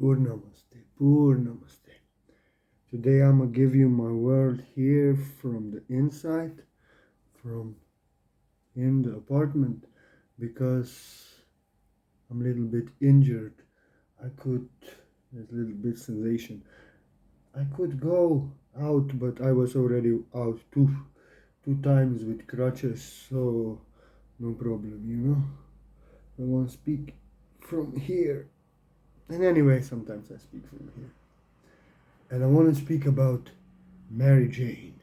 Pur Namaste, Pur Namaste. Today I'm gonna give you my world here from the inside, from in the apartment, because I'm a little bit injured. There's a little bit sensation. I could go out, but I was already out two times with crutches, so no problem. I want to speak from here. And anyway, sometimes I speak from here. And I want to speak about Mary Jane,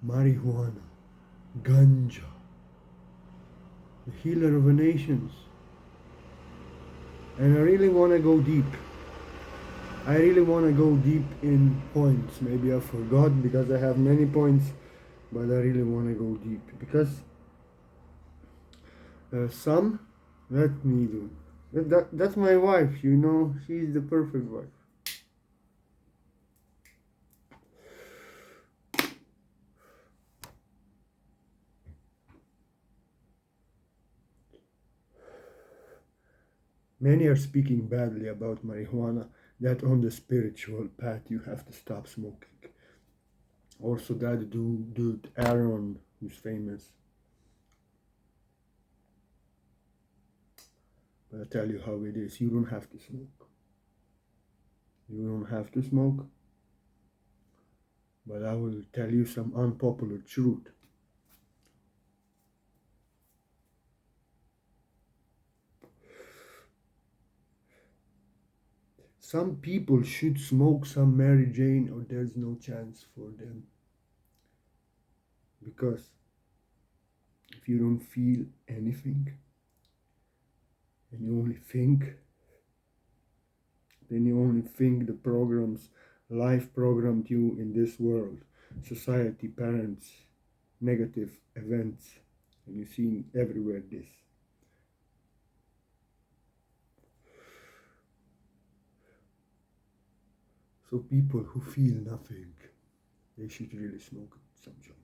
marijuana, ganja, the healer of the nations. And I really want to go deep. I really want to go deep in points. Maybe I forgot because I have many points, but I really want to go deep. Because let me do. That's my wife, she's the perfect wife. Many are speaking badly about marijuana, that on the spiritual path you have to stop smoking. Also that dude Aaron, who's famous. But I'll tell you how it is. You don't have to smoke. You don't have to smoke. But I will tell you some unpopular truth. Some people should smoke some Mary Jane or there's no chance for them. Because if you don't feel anything and you only think, then you only think the programs, life programmed you in this world, society, parents, negative events, and you see everywhere this. So people who feel nothing, they should really smoke some joint,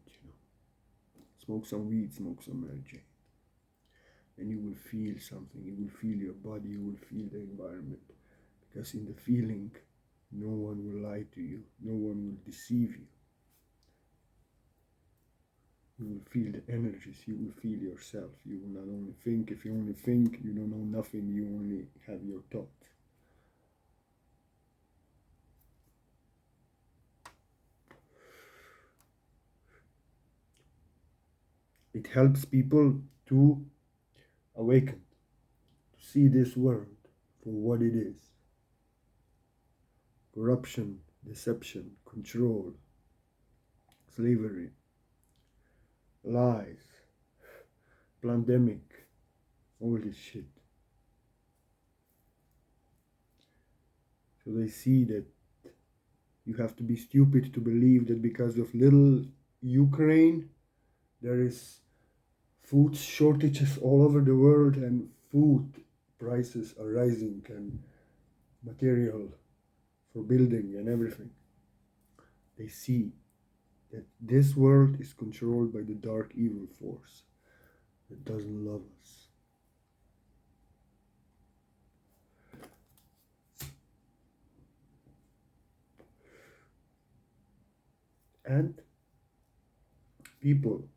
Smoke some weed, smoke some Mary Jane. And you will feel something, you will feel your body, you will feel the environment. Because in the feeling, no one will lie to you, no one will deceive you. You will feel the energies, you will feel yourself. You will not only think. If you only think, you don't know nothing, you only have your thoughts. It helps people to awaken, to see this world for what it is. Corruption, deception, control, slavery, lies, pandemic, all this shit. So they see that you have to be stupid to believe that because of little Ukraine, there is food shortages all over the world and food prices are rising and material for building and everything. They see that this world is controlled by the dark evil force that doesn't love us. And people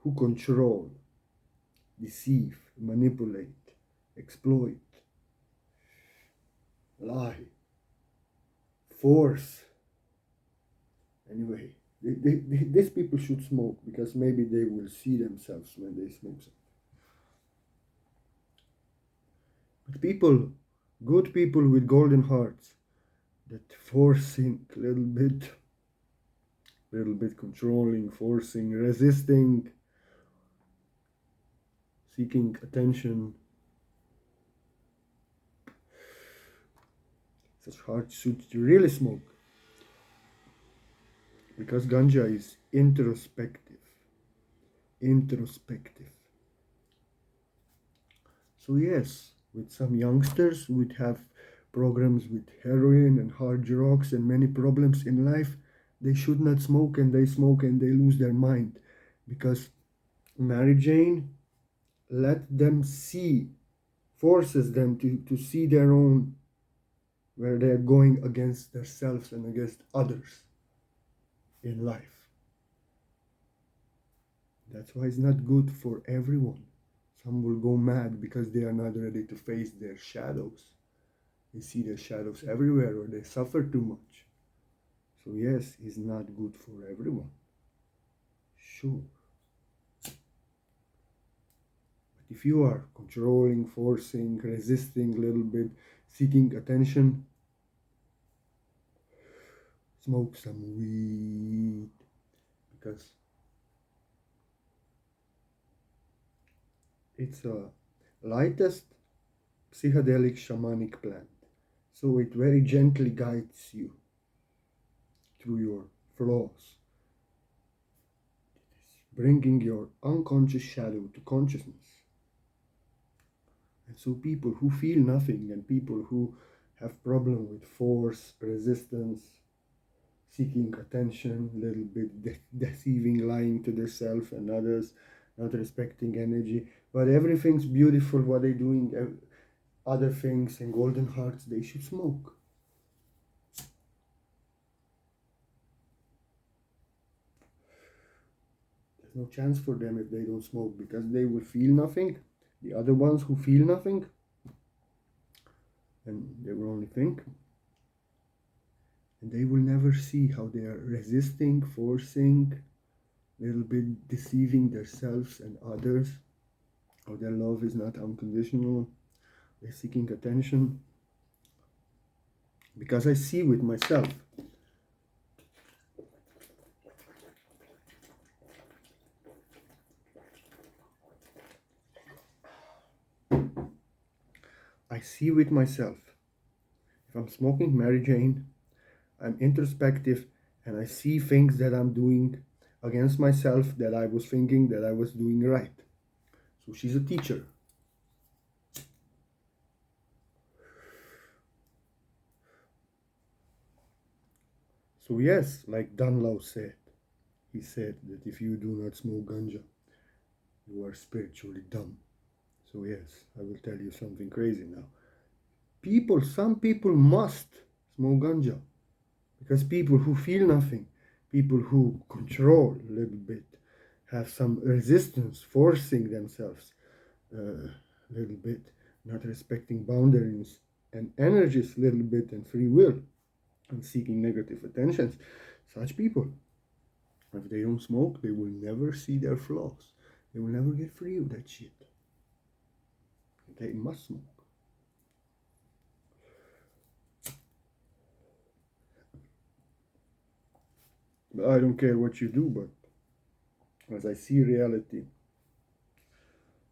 who control, deceive, manipulate, exploit, lie, force. Anyway, these people should smoke because maybe they will see themselves when they smoke something. But people, good people with golden hearts, that forcing a little bit controlling, forcing, resisting, seeking attention. Such hearts should really smoke. Because ganja is introspective. So yes, with some youngsters who would have programs with heroin and hard drugs and many problems in life, they should not smoke, and they smoke and they lose their mind. Because Mary Jane let them see forces them to see their own, where they're going against themselves and against others in life. That's why it's not good for everyone. Some will go mad because they are not ready to face their shadows. They see their shadows everywhere, or they suffer too much. So yes, it's not good for everyone. Sure. But if you are controlling, forcing, resisting a little bit, seeking attention, smoke some weed, because it's a lightest psychedelic shamanic plant. So it very gently guides you through your flaws, bringing your unconscious shadow to consciousness. And so people who feel nothing and people who have problem with force, resistance, seeking attention, a little bit deceiving, lying to themselves and others, not respecting energy, but everything's beautiful what they're doing, other things and golden hearts, they should smoke. There's no chance for them if they don't smoke, because they will feel nothing. The other ones who feel nothing, and they will only think, and they will never see how they are resisting, forcing, a little bit deceiving themselves and others, how their love is not unconditional, they're seeking attention. Because I see with myself. I see with myself. If I'm smoking Mary Jane, I'm introspective and I see things that I'm doing against myself that I was thinking that I was doing right. So she's a teacher. So yes, like Danlao said, he said that if you do not smoke ganja, you are spiritually dumb. So yes, I will tell you something crazy now. Some people must smoke ganja, because people who feel nothing, people who control a little bit, have some resistance, forcing themselves a little bit, not respecting boundaries and energies a little bit, and free will, and seeking negative attentions, such people, if they don't smoke, they will never see their flaws. They will never get free of that shit. They must smoke. But I don't care what you do, but as I see reality,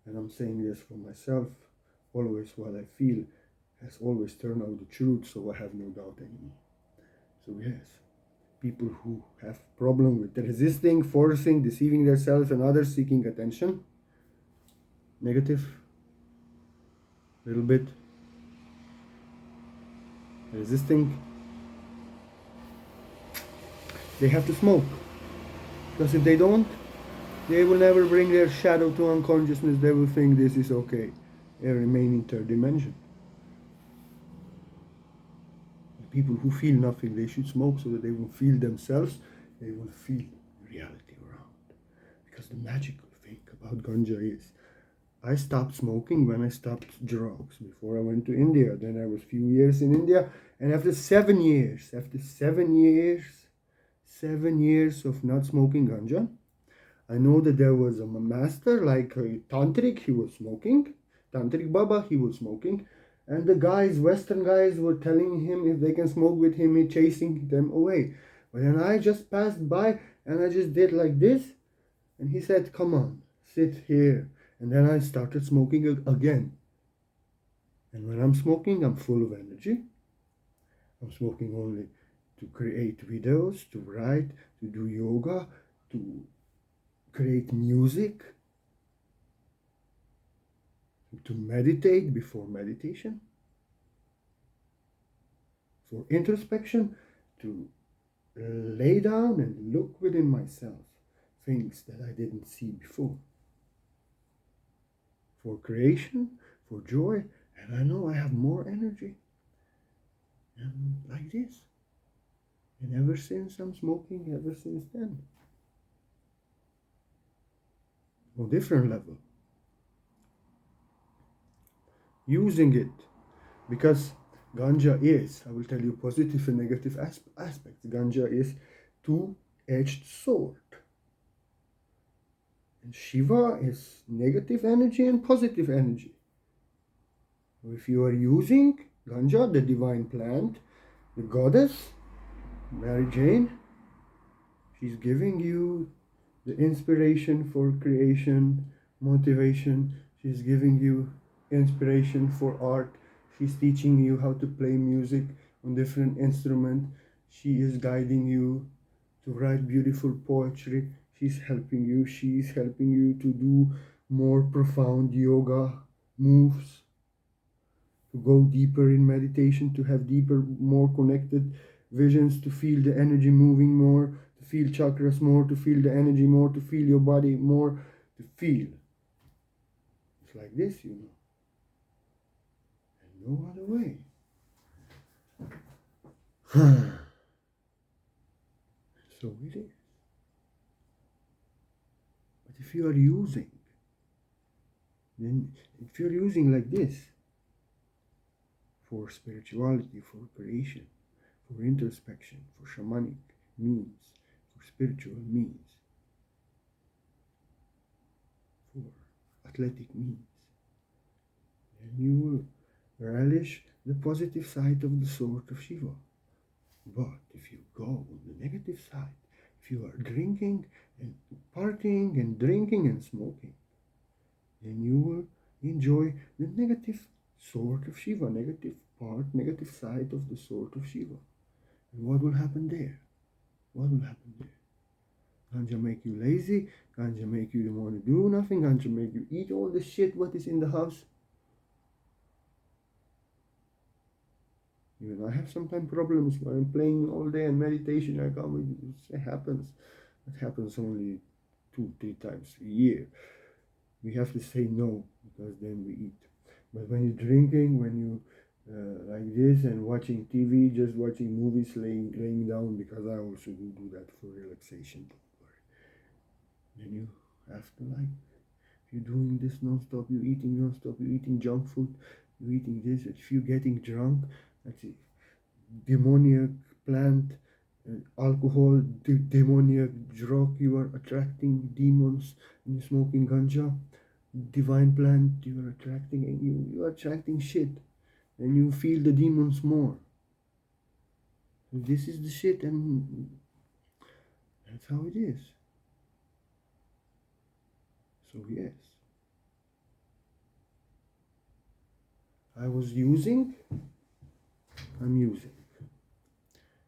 and I'm saying this for myself, always what I feel has always turned out the truth, so I have no doubt anymore. So yes, people who have problem with resisting, forcing, deceiving themselves and others, seeking attention, negative, little bit, resisting, they have to smoke. Because if they don't, they will never bring their shadow to unconsciousness. They will think this is okay. They remain in third dimension. People who feel nothing, they should smoke so that they will feel themselves. They will feel reality around. Because the magical thing about ganja is, I stopped smoking when I stopped drugs. Before I went to India, then I was few years in India, and after 7 years of not smoking ganja, I know that there was a master like a tantric, he was smoking, tantric Baba, he was smoking, and the guys, Western guys, were telling him if they can smoke with him, he chasing them away. But then I just passed by and I just did like this, and he said, come on, sit here. And then I started smoking again. And when I'm smoking, I'm full of energy. I'm smoking only to create videos, to write, to do yoga, to create music, to meditate before meditation, for introspection, to lay down and look within myself, things that I didn't see before, for creation, for joy, And I know I have more energy. And like this. And ever since I'm smoking, ever since then. On different level. Using it. Because ganja is, I will tell you positive and negative aspects. Ganja is two-edged sword. And Shiva is negative energy and positive energy. If you are using ganja, the divine plant, the goddess, Mary Jane, she's giving you the inspiration for creation, motivation. She's giving you inspiration for art. She's teaching you how to play music on different instruments. She is guiding you to write beautiful poetry. She's helping you. She's helping you to do more profound yoga moves, to go deeper in meditation, to have deeper, more connected visions, to feel the energy moving more, to feel chakras more, to feel the energy more, to feel your body more, to feel. It's like this, you know. And no other way. So it is. But if you are using, then if you're using like this, for spirituality, for creation, for introspection, for shamanic means, for spiritual means, for athletic means, then you will relish the positive side of the sword of Shiva. But if you go on the negative side, if you are drinking and partying and drinking and smoking, then you will enjoy the negative sword of Shiva, negative part, negative side of the sword of Shiva. And what will happen there? What will happen there? Ganja make you lazy, ganja make you don't want to do nothing, ganja make you eat all the shit what is in the house. Even I have sometimes problems when I'm playing all day and meditation. I come, it happens. It happens only 2-3 times a year. We have to say no because then we eat. But when you're drinking, when you like this and watching TV, just watching movies, laying down, because I also do that for relaxation. Don't worry. Then you have to like, if you're doing this non-stop, you're eating non-stop, you're eating junk food, you're eating this. If you're getting drunk, that's it. Demoniac plant, alcohol, demoniac drug, you are attracting demons. And you're smoking ganja, divine plant, you are attracting, and you are attracting shit, and you feel the demons more. So this is the shit, and that's how it is. So yes, I'm using,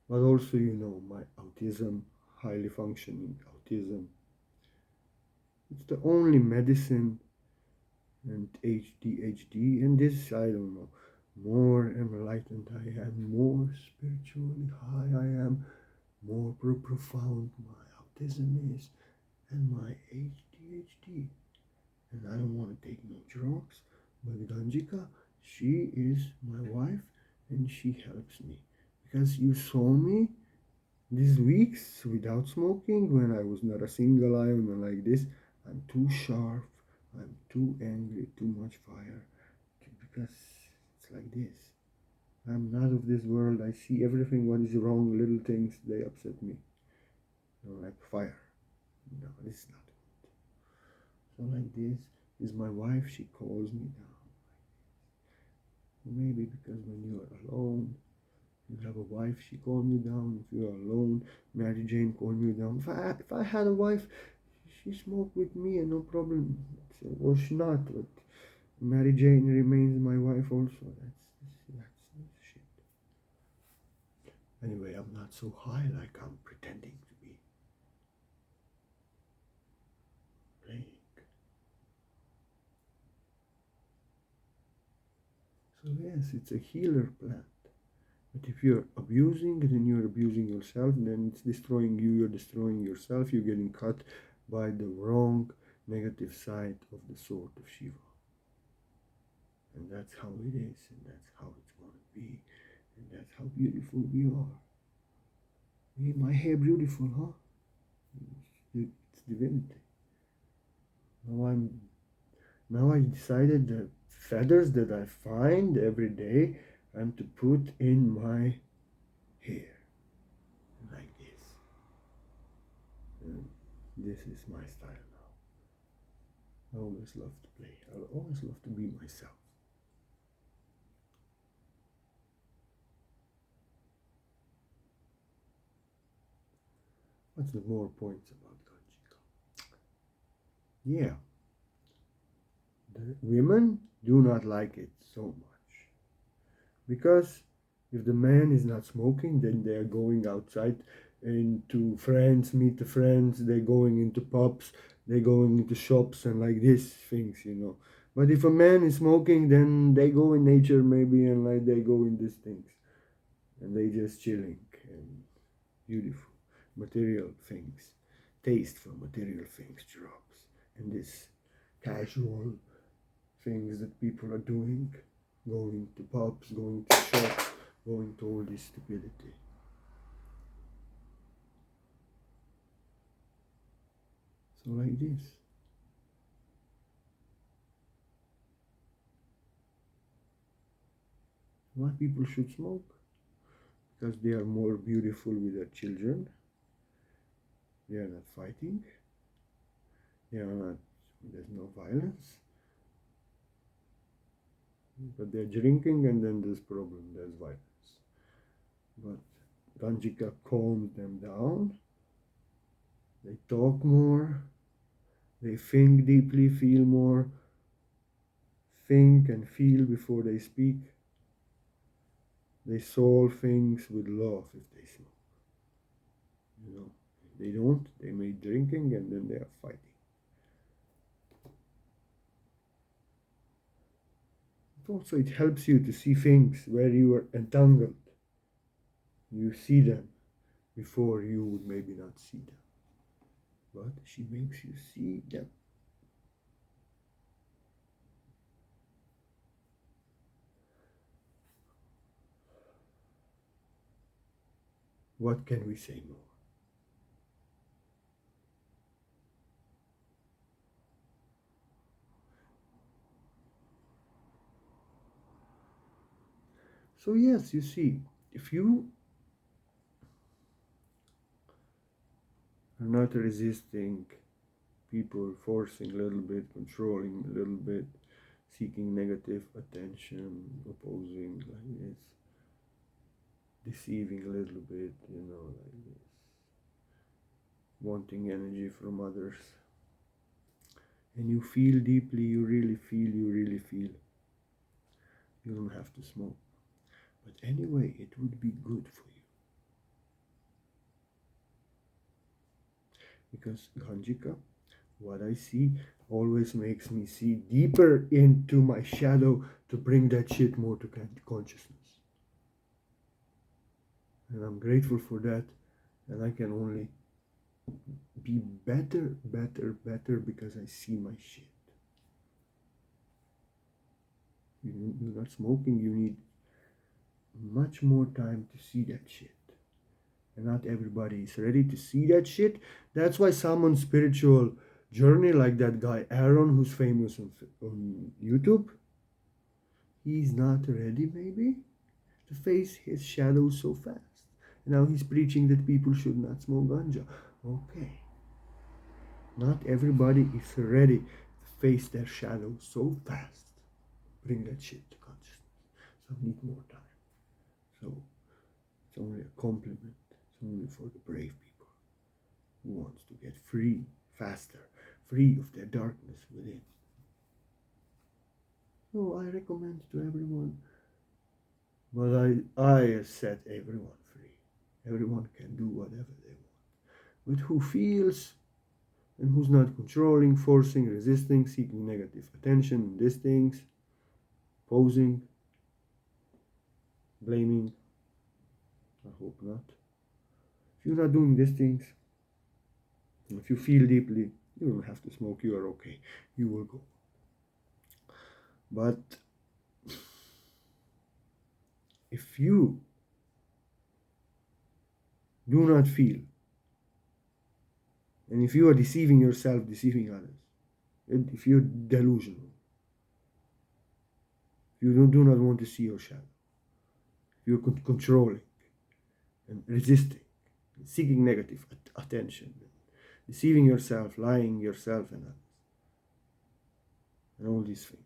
but also, you know, my autism, highly functioning autism, it's the only medicine, and ADHD, and this, I don't know, more enlightened I am, more spiritually high I am, more profound my autism is, and my ADHD. And I don't want to take no drugs, but Ganjika, she is my wife, and she helps me. Because you saw me these weeks without smoking, when I was not a single eye, and like this, I'm too sharp, I'm too angry, too much fire, because it's like this. I'm not of this world. I see everything what is wrong, little things, they upset me. You know, like fire. No, this is not good. So like this is my wife, she calls me down. Maybe because when you are alone, you have a wife, she calls me down. If you are alone, Mary Jane calls me down. If I had a wife, she smoked with me and no problem. Or she not, but Mary Jane remains my wife also. That's shit. Anyway, I'm not so high like I'm pretending to be. Playing. So yes, it's a healer plant. But if you're abusing, then you're abusing yourself, then it's destroying you, you're destroying yourself, you're getting cut by the wrong negative side of the sword of Shiva. And that's how it is, and that's how it's going to be, and that's how beautiful we are. Hey, my hair beautiful, huh? It's divinity. Now I decided the feathers that I find every day I'm to put in my hair like this. And this is my style now. I always love to play. I always love to be myself. What's the more points about Ganjika? Yeah, the women do not like it so much because if the man is not smoking, then they are going outside into friends, meet the friends, they're going into pubs, they're going into shops and like this things. But if a man is smoking, then they go in nature maybe and like they go in these things and they just chilling and beautiful material things, taste for material things drops, and this casual things that people are doing, going to pubs, going to shops, going to all this stupidity. So like this. Why people should smoke? Because they are more beautiful with their children. They are not fighting. They are not. There's no violence. But they're drinking, and then there's problem. There's violence. But Ganjika calms them down. They talk more. They think deeply, feel more. Think and feel before they speak. They solve things with love if they smoke. If they don't, they may drinking and then they are fighting. Also, it helps you to see things where you are entangled. You see them before you would maybe not see them. But she makes you see them. What can we say more? So yes, you see, if you are not resisting people, forcing a little bit, controlling a little bit, seeking negative attention, opposing like this, deceiving a little bit, like this, wanting energy from others, and you feel deeply, you really feel, you don't have to smoke. But anyway, it would be good for you. Because Ganjika, what I see, always makes me see deeper into my shadow to bring that shit more to consciousness. And I'm grateful for that. And I can only be better because I see my shit. You're not smoking, you need much more time to see that shit. And not everybody is ready to see that shit. That's why someone's spiritual journey, like that guy Aaron, who's famous on YouTube, he's not ready maybe to face his shadow so fast. And now he's preaching that people should not smoke ganja. Okay. Not everybody is ready to face their shadow so fast. Bring that shit to consciousness. So I need more time. So it's only a compliment. It's only for the brave people who wants to get free faster, free of their darkness within. So I recommend to everyone, but I set everyone free. Everyone can do whatever they want. But who feels and who's not controlling, forcing, resisting, seeking negative attention, these things, posing, blaming, I hope not. If you're not doing these things, if you feel deeply, you don't have to smoke, you are okay. You will go. But if you do not feel, and if you are deceiving yourself, deceiving others, if you're delusional, if you do not want to see your shadow, if you're controlling and resisting, and seeking negative attention, deceiving yourself, lying yourself and others, and all these things.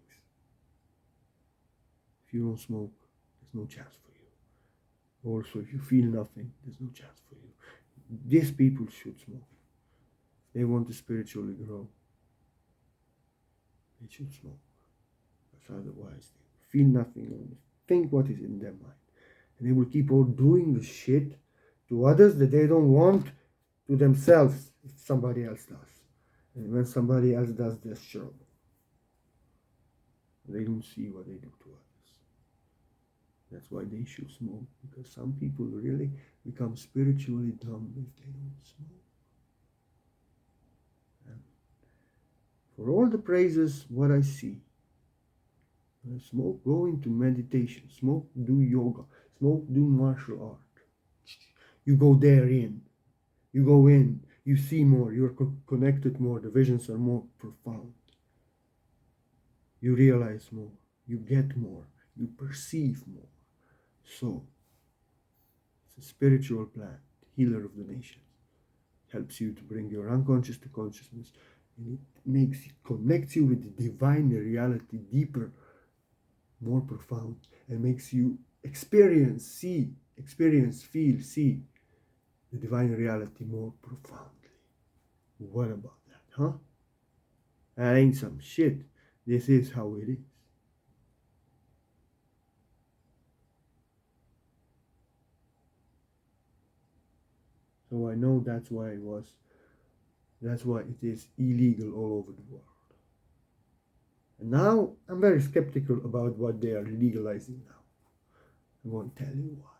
If you don't smoke, there's no chance for you. Also, if you feel nothing, there's no chance for you. These people should smoke. They want to spiritually grow. They should smoke. Because otherwise, they feel nothing, only think what is in their mind. And they will keep on doing the shit to others that they don't want to themselves if somebody else does. And when somebody else does, they're sure. They don't see what they do to others. That's why they should smoke, because some people really become spiritually dumb if they don't smoke. And for all the praises, what I see, smoke, go into meditation, smoke, do yoga, smoke, do martial art. You go therein, you go in, you see more, you're connected more, the visions are more profound. You realize more, you get more, you perceive more. So, it's a spiritual plant, healer of the nations. Helps you to bring your unconscious to consciousness, and it connects you with the divine reality deeper, more profound, and makes you experience, feel, see the divine reality more profoundly. What about that, huh? That ain't some shit. This is how it is. So I know that's why it is illegal all over the world. And now I'm very skeptical about what they are legalizing now. I won't tell you why.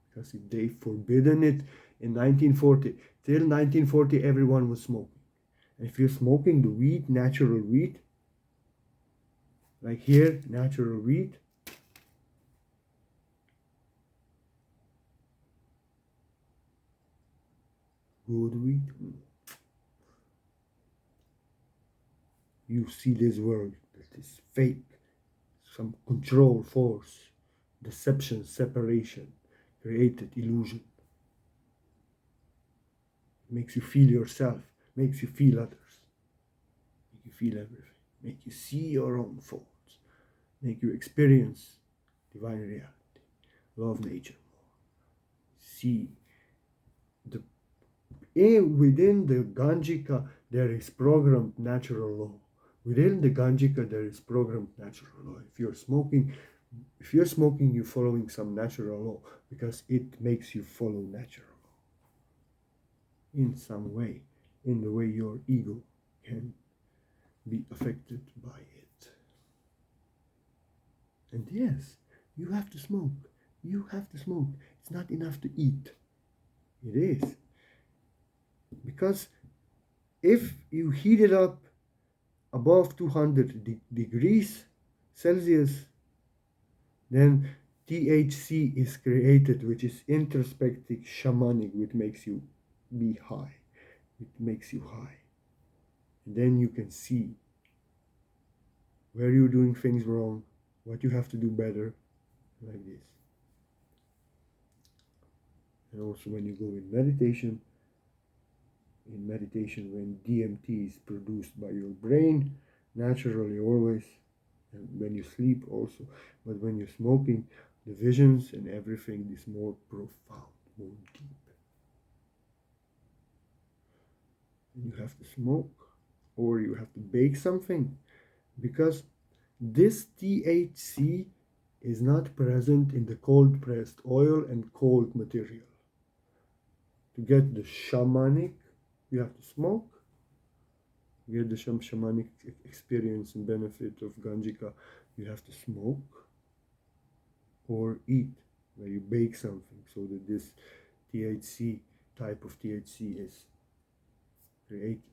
Because if they forbidden it in 1940, till 1940 everyone was smoking. And if you're smoking the weed, natural weed, like here, natural weed, good weed, you see this world that is fake, some control, force, deception, separation, created illusion. Makes you feel yourself, makes you feel others, make you feel everything, make you see your own faults, make you experience divine reality, love nature more, see within the Ganjika there is programmed natural law. Within the Ganjika there is programmed natural law. If you're smoking, you're following some natural law because it makes you follow natural law in some way, in the way your ego can be affected by it. And yes, you have to smoke. You have to smoke. It's not enough to eat. It is. Because if you heat it up above 200 degrees Celsius, then THC is created, which is introspective shamanic, which makes you be high. It makes you high. And then you can see where you're doing things wrong, what you have to do better, like this. And also when you go in meditation, when DMT is produced by your brain, naturally always, and when you sleep also, but when you're smoking, the visions and everything is more profound, more deep. And you have to smoke, or you have to bake something, because this THC is not present in the cold pressed oil and cold material. To get the shamanic, you have to smoke. To get the shamanic experience and benefit of Ganjika, you have to smoke or eat, where you bake something so that this THC, type of THC is created.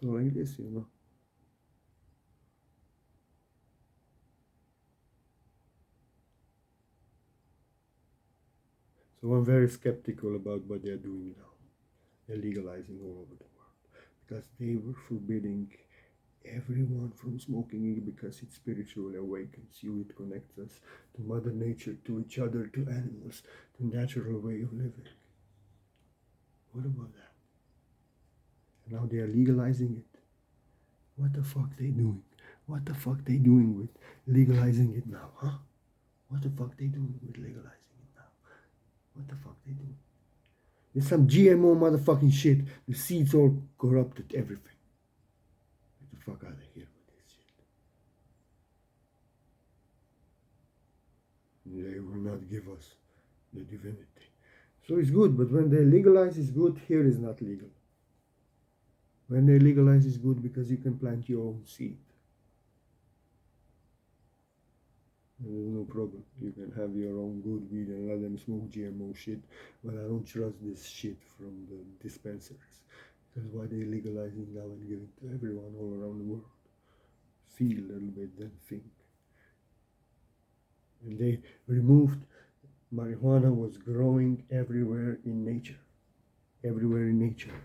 So like this, you know. So I'm very skeptical about what they're doing now. They're legalizing all over the world because they were forbidding everyone from smoking it because it spiritually awakens you. It connects us to Mother Nature, to each other, to animals, to natural way of living. What about that? And now they are legalizing it. What the fuck they doing? What the fuck they doing with legalizing it now, huh? What the fuck they doing with legalizing it now? What the fuck they doing? There's some GMO motherfucking shit. The seeds all corrupted everything. Get the fuck out of here with this shit. They will not give us the divinity. So it's good, but when they legalize it's good, here is not legal. When they legalize it's good because you can plant your own seed. There's no problem. You can have your own good weed and let them smoke GMO shit, but I don't trust this shit from the dispensaries. That's why they're legalizing now and giving to everyone all around the world. Feel a little bit, then think. And they removed marijuana was growing everywhere in nature. Everywhere in nature.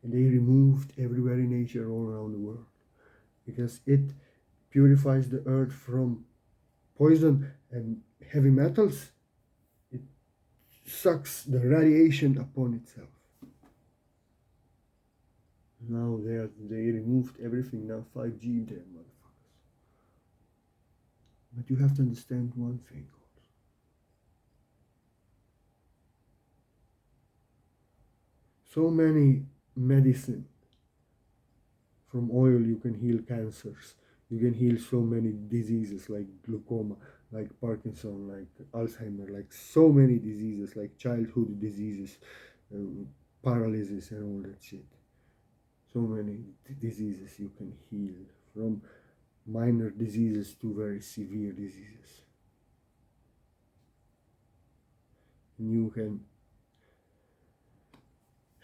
And they removed everywhere in nature all around the world. Because it purifies the earth from poison and heavy metals. It sucks the radiation upon itself. Now they removed everything. Now 5G there, motherfuckers. But you have to understand one thing also. So many medicine. From oil you can heal cancers. You can heal so many diseases like glaucoma, like Parkinson, like Alzheimer, like so many diseases, like childhood diseases, paralysis and all that shit. So many diseases you can heal, from minor diseases to very severe diseases. And you can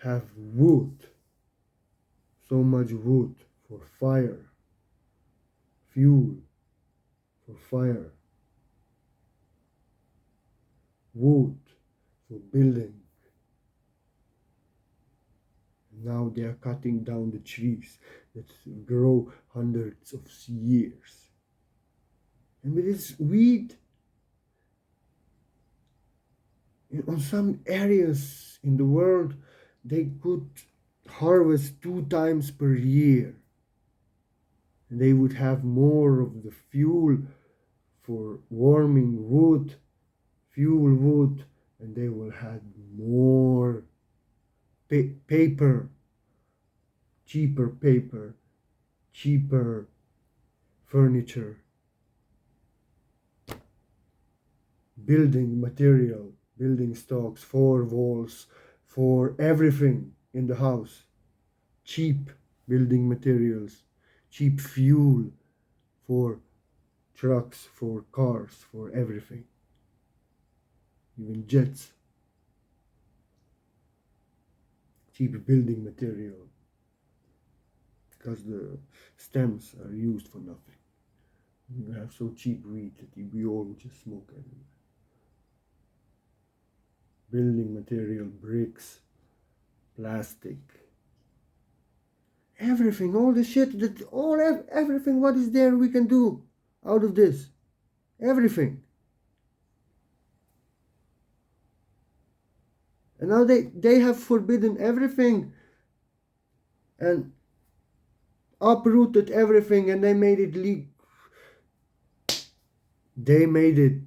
have wood, so much wood for fire, fuel for fire, wood for building. Now they are cutting down the trees that grow hundreds of years. And with this weed, on some areas in the world, they could harvest 2 times per year. And they would have more of the fuel for warming wood, fuel wood, and they will have more paper, cheaper furniture, building material, building stocks, for walls, for everything in the house, cheap building materials, cheap fuel for trucks, for cars, for everything, even jets, cheap building material, because the stems are used for nothing. You have so cheap weed that we all just smoke everywhere. Building material, bricks, plastic, everything, all the shit that everything what is there we can do out of this. Everything. And now they have forbidden everything and uprooted everything, and they made it legal. They made it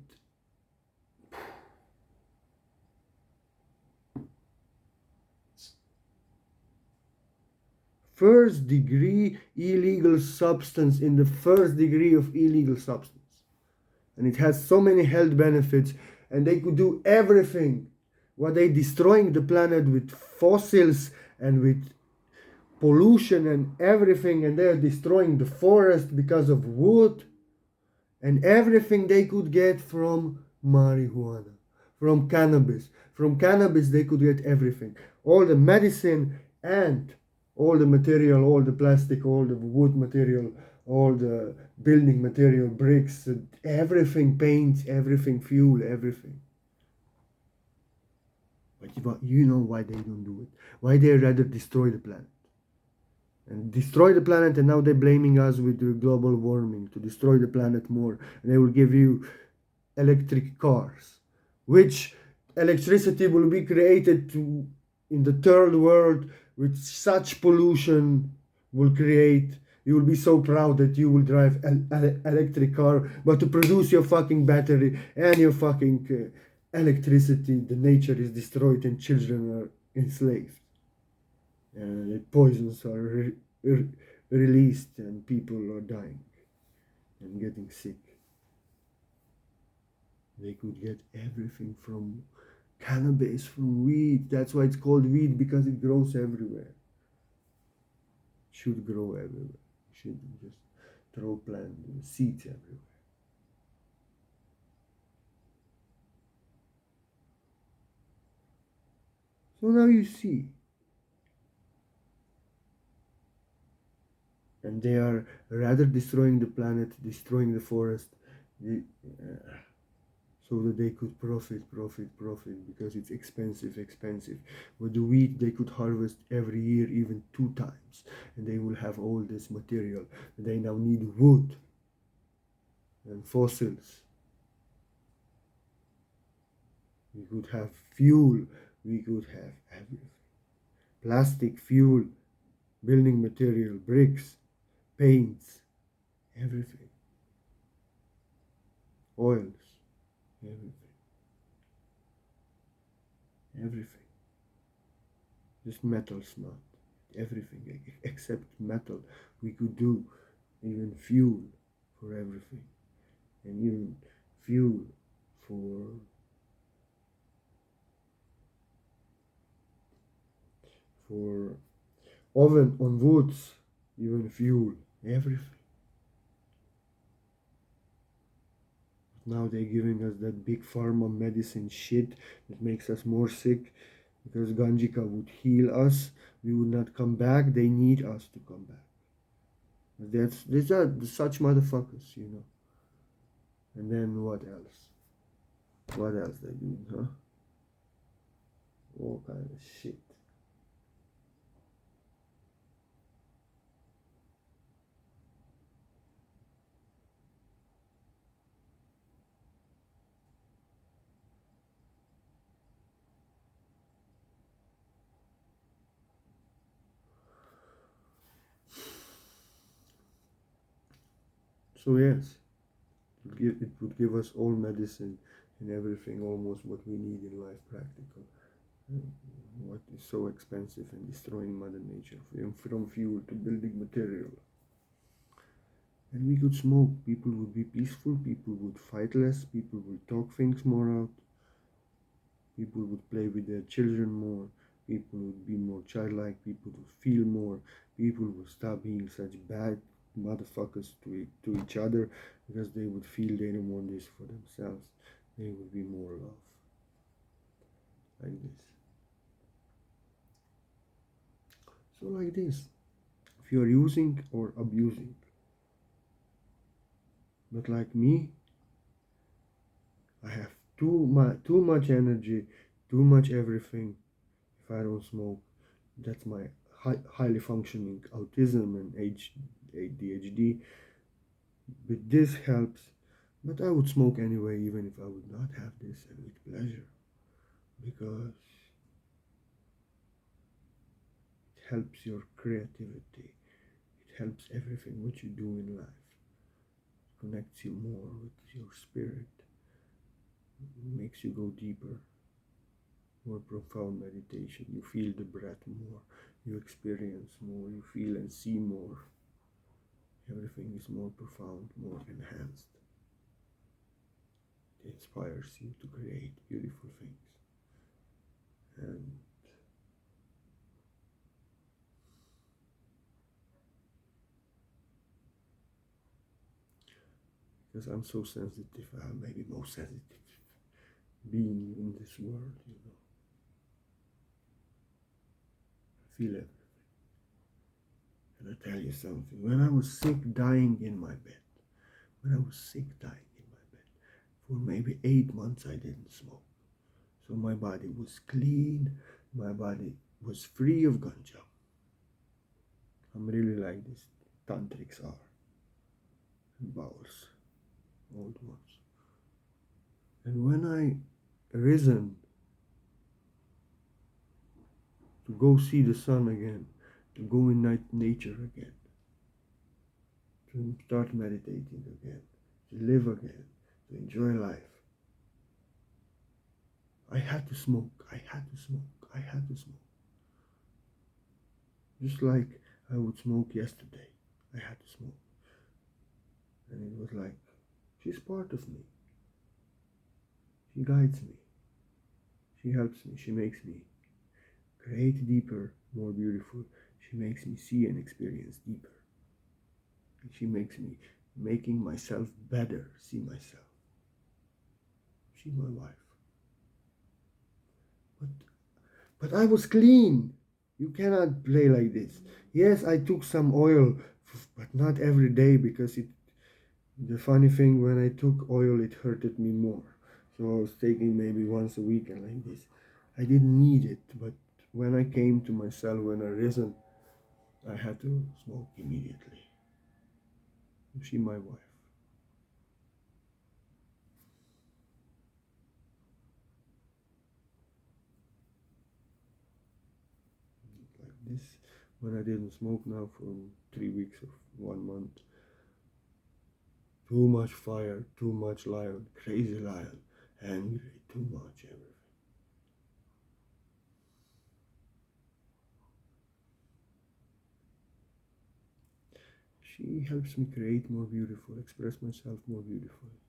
first degree illegal substance in the first degree of illegal substance. And it has so many health benefits, and they could do everything. What they destroying the planet with fossils and with pollution and everything, and they're destroying the forest because of wood and everything they could get from marijuana, from cannabis. From cannabis they could get everything, all the medicine and all the material, all the plastic, all the wood material, all the building material, bricks, everything, paints, everything, fuel, everything. But you know why they don't do it? Why they rather destroy the planet? And destroy the planet, and now they're blaming us with the global warming to destroy the planet more. And they will give you electric cars, which electricity will be created in the third world with such pollution will create. You will be so proud that you will drive an electric car, but to produce your fucking battery and your fucking electricity, the nature is destroyed and children are enslaved. And the poisons are released and people are dying and getting sick. They could get everything from cannabis, from weed. That's why it's called weed, because it grows everywhere. It should grow everywhere. You shouldn't just throw plant seeds everywhere. So now you see. And they are rather destroying the planet, destroying the forest, so that they could profit, because it's expensive. With the wheat, they could harvest every year, even 2 times, and they will have all this material. They now need wood and fossils. We could have fuel, we could have everything. Plastic, fuel, building material, bricks, paints, everything. Oils, everything. Just metal's not. Everything except metal. We could do even fuel for everything. And even fuel for oven on woods, even fuel, everything. Now they're giving us that big pharma medicine shit that makes us more sick, because Ganjika would heal us, we would not come back. They need us to come back. These are such motherfuckers, you know. And then what else? What else they do, huh? All kind of shit. So yes, it would give us all medicine and everything, almost what we need in life, practical. What is so expensive and destroying Mother Nature, from fuel to building material. And we could smoke. People would be peaceful. People would fight less. People would talk things more out. People would play with their children more. People would be more childlike. People would feel more. People would stop being such bad motherfuckers to each other, because they would feel they don't want this for themselves. They would be more love. Like this. So like this. If you are using or abusing. But like me, I have too much energy, too much everything. If I don't smoke, that's my highly functioning autism and ADHD. But this helps. But I would smoke anyway, even if I would not have this, and with pleasure, because it helps your creativity. It helps everything what you do in life. It connects you more with your spirit. It makes you go deeper. More profound meditation. You feel the breath more. You experience more. You feel and see more. Everything is more profound, more enhanced. It inspires you to create beautiful things. And because I'm so sensitive, I'm maybe most sensitive being in this world, you know. I feel everything. And I tell you something, when I was sick, dying in my bed, when I was sick, dying in my bed, for maybe 8 months I didn't smoke. So my body was clean, my body was free of ganja. I'm really like this tantrics are, and bowels, old ones. And when I risen to go see the sun again, to go in nature again, to start meditating again, to live again, to enjoy life, I had to smoke, I had to smoke, I had to smoke. Just like I would smoke yesterday, I had to smoke. And it was like, she's part of me. She guides me. She helps me. She makes me create deeper, more beautiful. She makes me see and experience deeper. And she makes me making myself better, see myself. She's my wife. But I was clean. You cannot play like this. Yes, I took some oil, but not every day, because the funny thing, when I took oil, it hurted me more. So I was taking maybe once a week and like this. I didn't need it, but when I came to myself, when I risen, I had to smoke immediately. She's my wife. Like this, when I didn't smoke now for 3 weeks or 1 month. Too much fire, too much lion, crazy lion, angry, too much everything. She helps me create more beautiful, express myself more beautifully,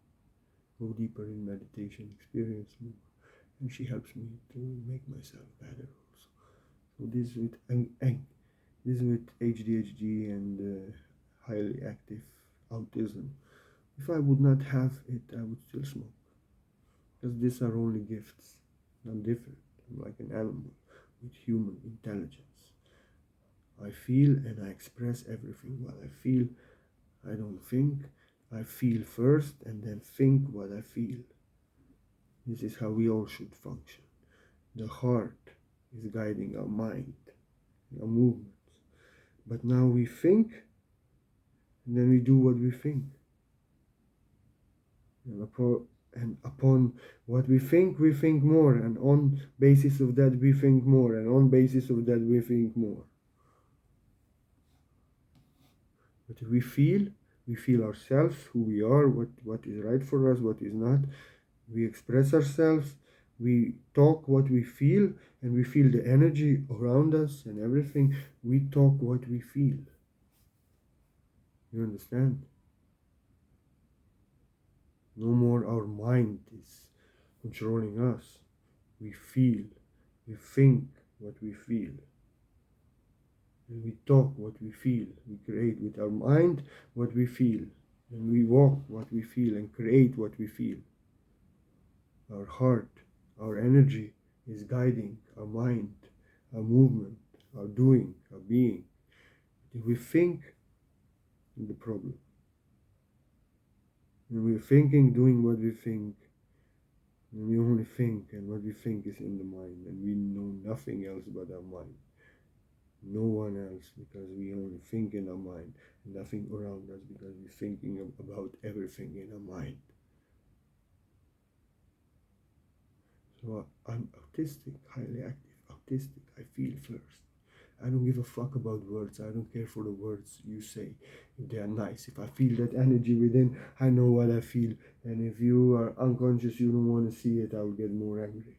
go deeper in meditation, experience more, and she helps me to make myself better also. So this is with ADHD and highly active autism. If I would not have it, I would still smoke, because these are only gifts. I'm different. I'm like an animal with human intelligence. I feel and I express everything what I feel. I don't think. I feel first and then think what I feel. This is how we all should function. The heart is guiding our mind, our movements. But now we think and then we do what we think. And upon what we think more. And on basis of that we think more. And on basis of that we think more. But if we feel ourselves, who we are, what is right for us, what is not. We express ourselves, we talk what we feel, and we feel the energy around us and everything. We talk what we feel. You understand? No more our mind is controlling us. We feel, we think what we feel. And we talk what we feel. We create with our mind what we feel. And we walk what we feel and create what we feel. Our heart, our energy is guiding our mind, our movement, our doing, our being. If we think, the problem. When we're thinking, doing what we think, and we only think, and what we think is in the mind, and we know nothing else but our mind. No one else, because we only think in our mind, and nothing around us, because we're thinking about everything in our mind. So I'm autistic, highly active, autistic. I feel first. I don't give a fuck about words. I don't care for the words you say, if they are nice. If I feel that energy within, I know what I feel. And if you are unconscious, you don't want to see it, I will get more angry.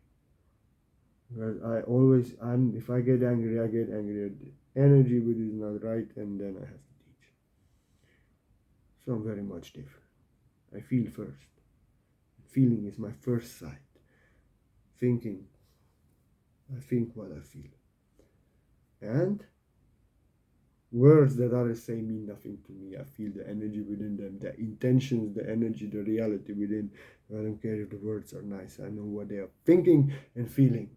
Because if I get angry, I get angry. The energy which is not right, and then I have to teach. So I'm very much different. I feel first. Feeling is my first sight. Thinking, I think what I feel. And words that others say mean nothing to me. I feel the energy within them, the intentions, the energy, the reality within. I don't care if the words are nice. I know what they are thinking and feeling.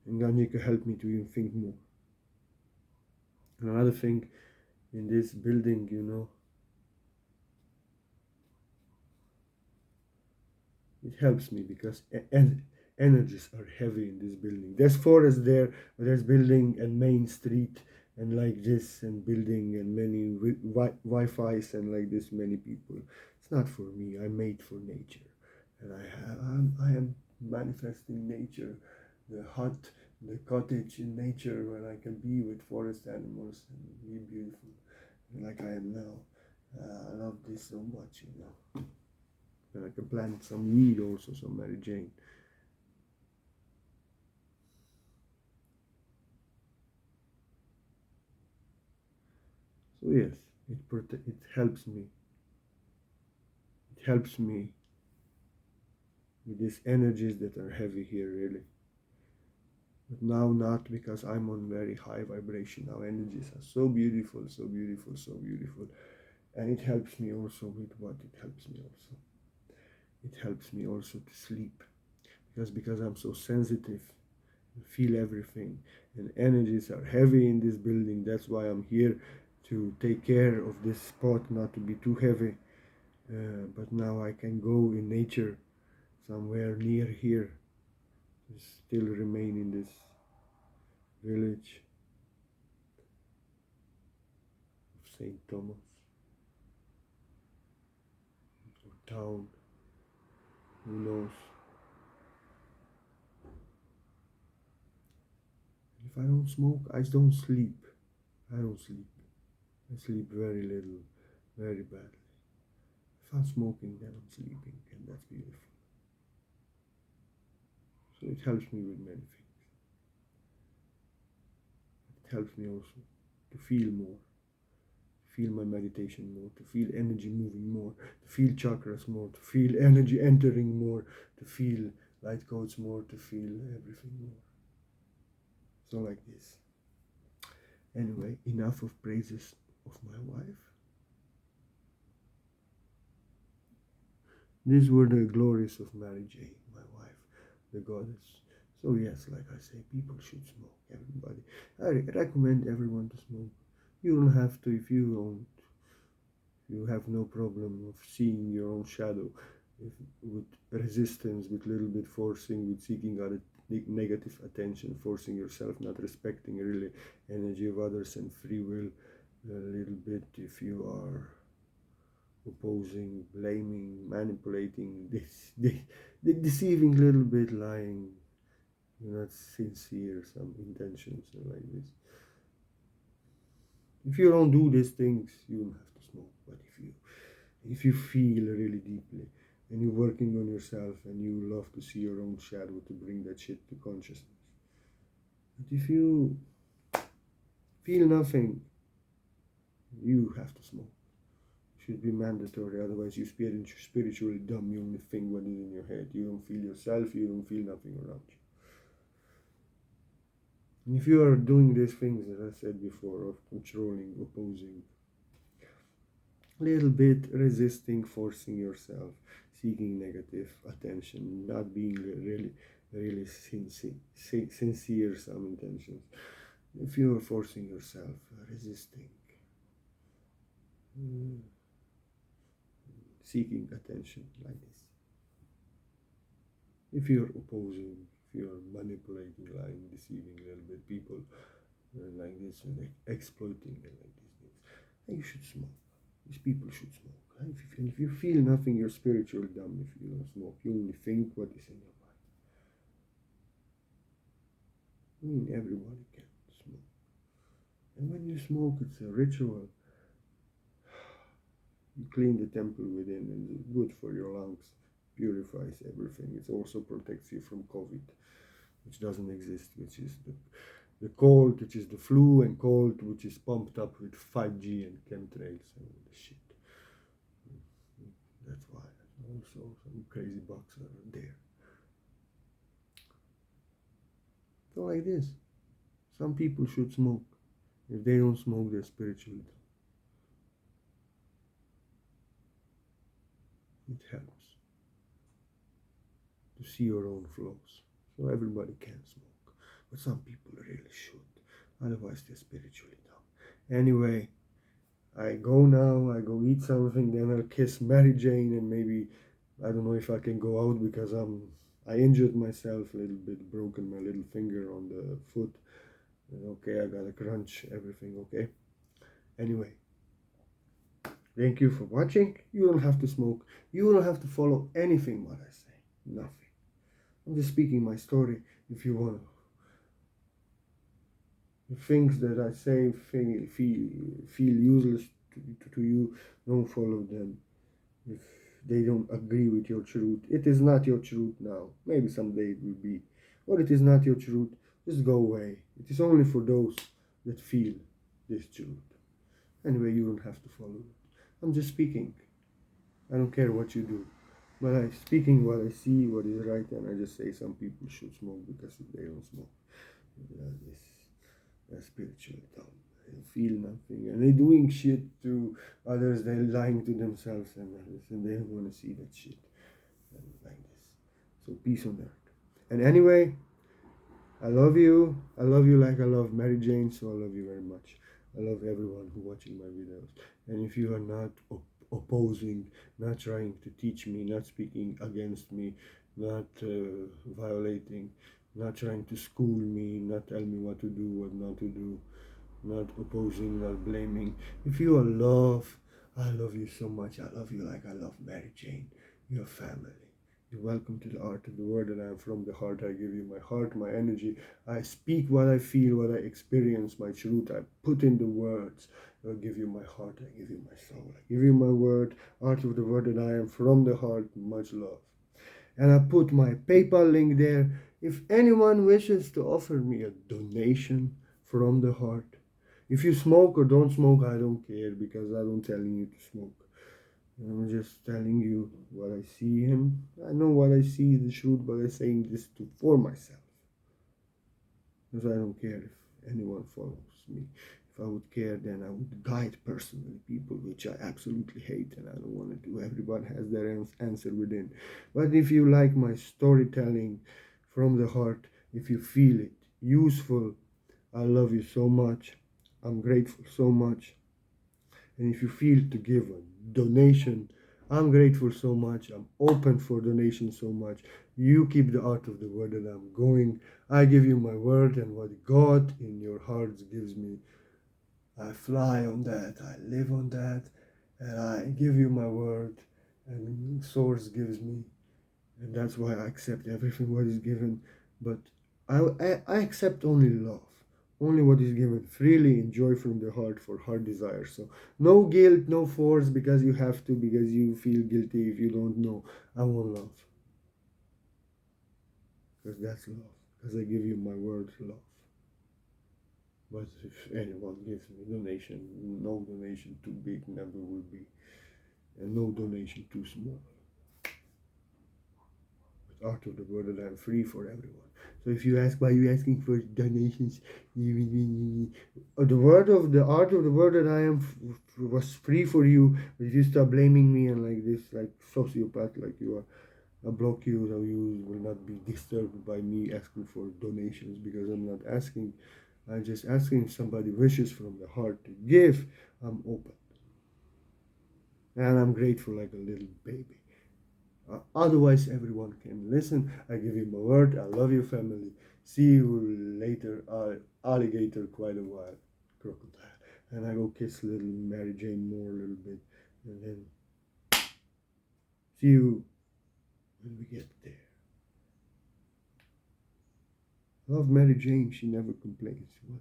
And Ganjika helped me to even think more. And another thing in this building, it helps me because energies are heavy in this building. There's forest there, but there's building and main street and like this and building and many Wi-Fi's and like this many people. It's not for me. I'm made for nature, and I am manifesting nature, the hut, the cottage in nature where I can be with forest animals and be beautiful, like I am now. I love this so much. And I can plant some weed also, some Mary Jane. So yes, it helps me. It helps me with these energies that are heavy here, really. But now not because I'm on very high vibration. Now energies are so beautiful, so beautiful, so beautiful. And it helps me also with what it helps me also. It helps me also to sleep. Because I'm so sensitive, I feel everything. And energies are heavy in this building. That's why I'm here to take care of this spot, not to be too heavy. But now I can go in nature somewhere near here, still remain in this village of St. Thomas, or town, who knows. If I don't smoke, I don't sleep. I don't sleep. I sleep very little, very badly. If I'm smoking, then I'm sleeping, and that's beautiful. So it helps me with many things. It helps me also to feel more, to feel my meditation more, to feel energy moving more, to feel chakras more, to feel energy entering more, to feel light codes more, to feel everything more. So like this. Anyway, enough of praises of my wife. These were the glories of Mary Jane, my wife, the goddess. So yes, like I say, people should smoke. Everybody, I recommend everyone to smoke. You don't have to if you don't. You have no problem of seeing your own shadow, if, with resistance, with little bit forcing, with seeking other negative attention, forcing yourself, not respecting really energy of others and free will. A little bit if you are opposing, blaming, manipulating, deceiving, little bit lying, you're not sincere, some intentions like this. If you don't do these things, you don't have to smoke. But if you feel really deeply and you're working on yourself and you love to see your own shadow to bring that shit to consciousness. But if you feel nothing, you have to smoke. Should be mandatory, otherwise you're spiritually dumb. You only think what is in your head. You don't feel yourself, you don't feel nothing around you. And if you are doing these things, as I said before, of controlling, opposing, little bit resisting, forcing yourself, seeking negative attention, not being really sincere some intentions. If you are forcing yourself, resisting, seeking attention like this. If you're opposing, if you're manipulating, lying, deceiving a little bit people like this, and exploiting and like these things, then you should smoke. These people should smoke. If you feel nothing, you're spiritually dumb if you don't smoke. You only think what is in your mind. I mean, everybody can smoke. And when you smoke, it's a ritual. You clean the temple within, and it's good for your lungs, purifies everything. It also protects you from COVID, which doesn't exist, which is the cold, which is the flu, and cold, which is pumped up with 5G and chemtrails and all this shit. That's why also some crazy bugs are there. So like this, some people should smoke. If they don't smoke, they're spiritually dumb. It helps to see your own flaws. So everybody can smoke. but some people really should. Otherwise, they're spiritually dumb. Anyway, I go now, I go eat something, then I'll kiss Mary Jane, and maybe, I don't know if I can go out because I injured myself a little bit, broken my little finger on the foot. Okay, I got a crunch, everything okay. Anyway, thank you for watching. You don't have to smoke. You don't have to follow anything what I say. Nothing. I'm just speaking my story. If you want to, the things that I say feel useless to you, don't follow them. If they don't agree with your truth, it is not your truth now. Maybe someday it will be, or it is not your truth. Just go away. It is only for those that feel this truth. Anyway, you don't have to follow it. I'm just speaking. I don't care what you do. But I'm speaking what I see, what is right, and I just say some people should smoke because if they don't smoke, they're spiritually dumb. They feel nothing, and they're doing shit to others. They're lying to themselves and others, and they don't want to see that shit and like this. So peace on earth. And anyway, I love you. I love you like I love Mary Jane, so I love you very much. I love everyone who watching my videos. And if you are not opposing, not trying to teach me, not speaking against me, not violating, not trying to school me, not tell me what to do, what not to do, not opposing, not blaming. If you are love, I love you so much. I love you like I love Mary Jane, your family. You're welcome to the art of the word, and I am from the heart. I give you my heart, my energy. I speak what I feel, what I experience, my truth. I put in the words. I give you my heart. I give you my soul. I give you my word, art of the word, and I am from the heart. Much love. And I put my PayPal link there. If anyone wishes to offer me a donation from the heart, if you smoke or don't smoke, I don't care because I don't telling you to smoke. I'm just telling you what I see him. I know what I see is the truth, but I'm saying this for myself. Because I don't care if anyone follows me. If I would care, then I would guide personally people, which I absolutely hate and I don't want to do. Everyone has their answer within. But if you like my storytelling from the heart, if you feel it useful, I love you so much. I'm grateful so much. And if you feel to give a donation, I'm grateful so much. I'm open for donation so much. You keep the art of the word and I'm going. I give you my word, and what God in your hearts gives me, I fly on that. I live on that. And I give you my word, and source gives me. And that's why I accept everything what is given. But I accept only love. Only what is given freely, enjoy from the heart for heart desire. So no guilt, no force because you have to, because you feel guilty if you don't know. I want love. Because that's love. Because I give you my word, love. But if anyone gives me donation, no donation too big never will be. And no donation too small. With art of the word that I'm free for everyone. So if you ask why you asking for donations, the word of the art of the word that I am was free for you. But if you start blaming me and like this, like sociopath, like you are, I block you, so you will not be disturbed by me asking for donations because I'm not asking. I'm just asking if somebody wishes from the heart to give. I'm open, and I'm grateful like a little baby. Otherwise, everyone can listen. I give you my word. I love you, family. See you later. Alligator, quite a while. Crocodile. And I go kiss little Mary Jane more a little bit. And then see you when we get there. Love Mary Jane. She never complains. What?